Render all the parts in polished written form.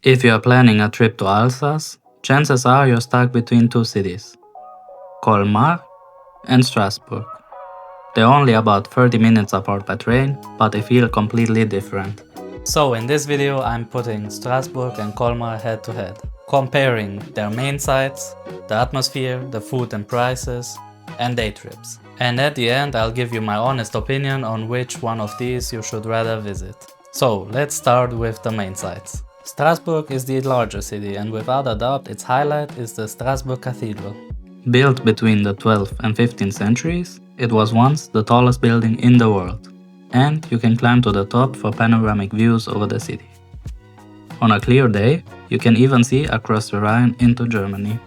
If you are planning a trip to Alsace, chances are you're stuck between two cities, Colmar and Strasbourg. They're only about 30 minutes apart by train, but they feel completely different. So in this video I'm putting Strasbourg and Colmar head to head, comparing their main sites, the atmosphere, the food and prices, and day trips. And at the end I'll give you my honest opinion on which one of these you should rather visit. So let's start with the main sites. Strasbourg is the larger city, and without a doubt its highlight is the Strasbourg Cathedral. Built between the 12th and 15th centuries, it was once the tallest building in the world, and you can climb to the top for panoramic views over the city. On a clear day, you can even see across the Rhine into Germany.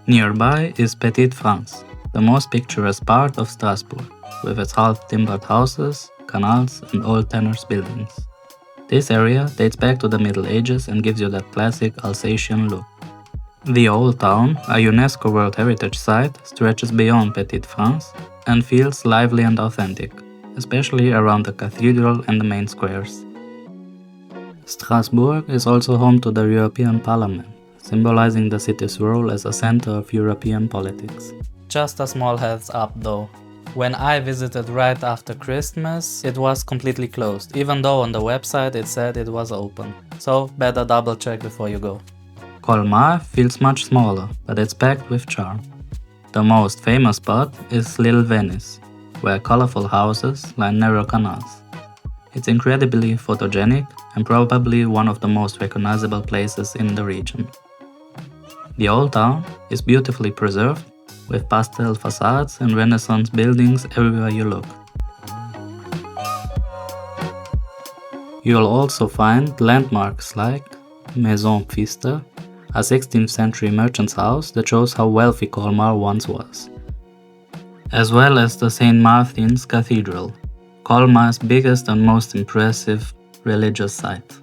Nearby is Petite, France, the most picturesque part of Strasbourg, with its half-timbered houses, canals and old tenors buildings. This area dates back to the Middle Ages and gives you that classic Alsatian look. The Old Town, a UNESCO World Heritage Site, stretches beyond Petite France and feels lively and authentic, especially around the cathedral and the main squares. Strasbourg is also home to the European Parliament, symbolizing the city's role as a center of European politics. Just a small heads up though. When I visited right after Christmas, it was completely closed, even though on the website it said it was open. So better double check before you go. Colmar feels much smaller, but it's packed with charm. The most famous spot is Little Venice, where colorful houses line narrow canals. It's incredibly photogenic and probably one of the most recognizable places in the region. The Old Town is beautifully preserved, with pastel facades and Renaissance buildings everywhere you look. You'll also find landmarks like Maison Pfister, a 16th century merchant's house that shows how wealthy Colmar once was, as well as the St. Martin's Cathedral, Colmar's biggest and most impressive religious site.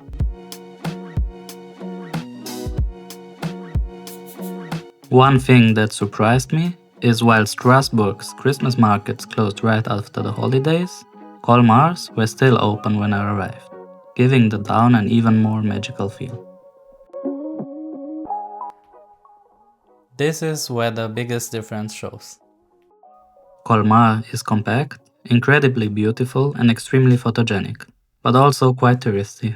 One thing that surprised me is while Strasbourg's Christmas markets closed right after the holidays, Colmar's were still open when I arrived, giving the town an even more magical feel. This is where the biggest difference shows. Colmar is compact, incredibly beautiful and extremely photogenic, but also quite touristy.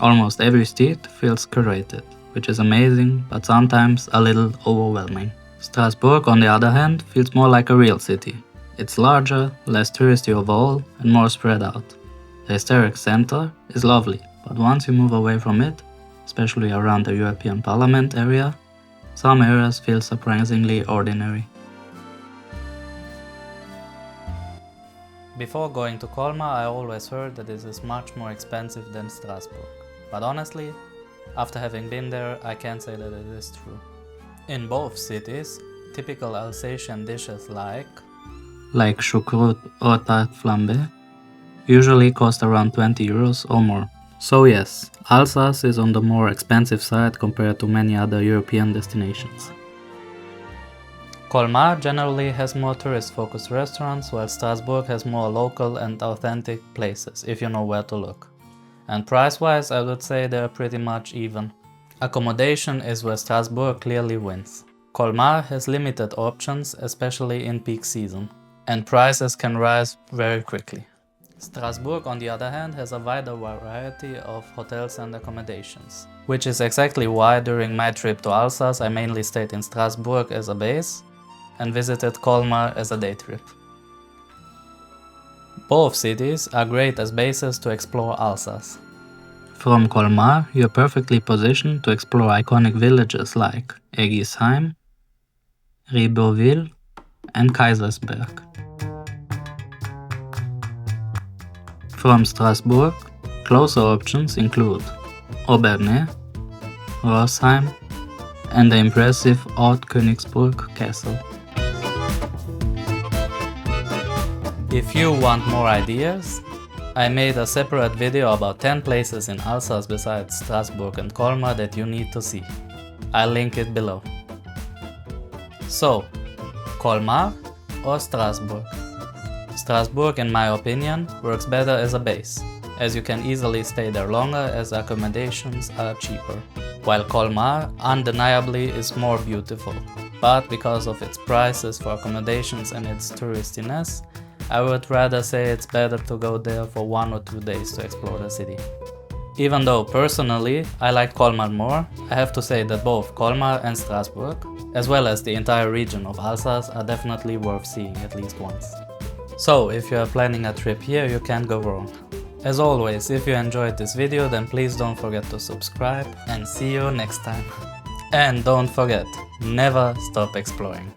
Almost every street feels curated, which is amazing, but sometimes a little overwhelming. Strasbourg, on the other hand, feels more like a real city. It's larger, less touristy overall, and more spread out. The historic center is lovely, but once you move away from it, especially around the European Parliament area, some areas feel surprisingly ordinary. Before going to Colmar, I always heard that this is much more expensive than Strasbourg. But honestly, after having been there, I can say that it is true. In both cities, typical Alsatian dishes like choucroute or tarte flambée usually cost around 20 euros or more. So yes, Alsace is on the more expensive side compared to many other European destinations. Colmar generally has more tourist-focused restaurants, while Strasbourg has more local and authentic places, if you know where to look. And price-wise, I would say they're pretty much even. Accommodation is where Strasbourg clearly wins. Colmar has limited options, especially in peak season, and prices can rise very quickly. Strasbourg, on the other hand, has a wider variety of hotels and accommodations, which is exactly why during my trip to Alsace I mainly stayed in Strasbourg as a base and visited Colmar as a day trip. Both cities are great as bases to explore Alsace. From Colmar, you're perfectly positioned to explore iconic villages like Eguisheim, Ribeauvillé and Kaysersberg. From Strasbourg, closer options include Obernai, Rosheim and the impressive Old Königsburg Castle. If you want more ideas, I made a separate video about 10 places in Alsace besides Strasbourg and Colmar that you need to see. I'll link it below. So, Colmar or Strasbourg? Strasbourg, in my opinion, works better as a base. as you can easily stay there longer as accommodations are cheaper. While Colmar undeniably is more beautiful, but because of its prices for accommodations and its touristiness, I would rather say it's better to go there for 1 or 2 days to explore the city. Even though personally I like Colmar more, I have to say that both Colmar and Strasbourg, as well as the entire region of Alsace, are definitely worth seeing at least once. So if you are planning a trip here, you can't go wrong. As always, if you enjoyed this video, then please don't forget to subscribe and see you next time. And don't forget, never stop exploring.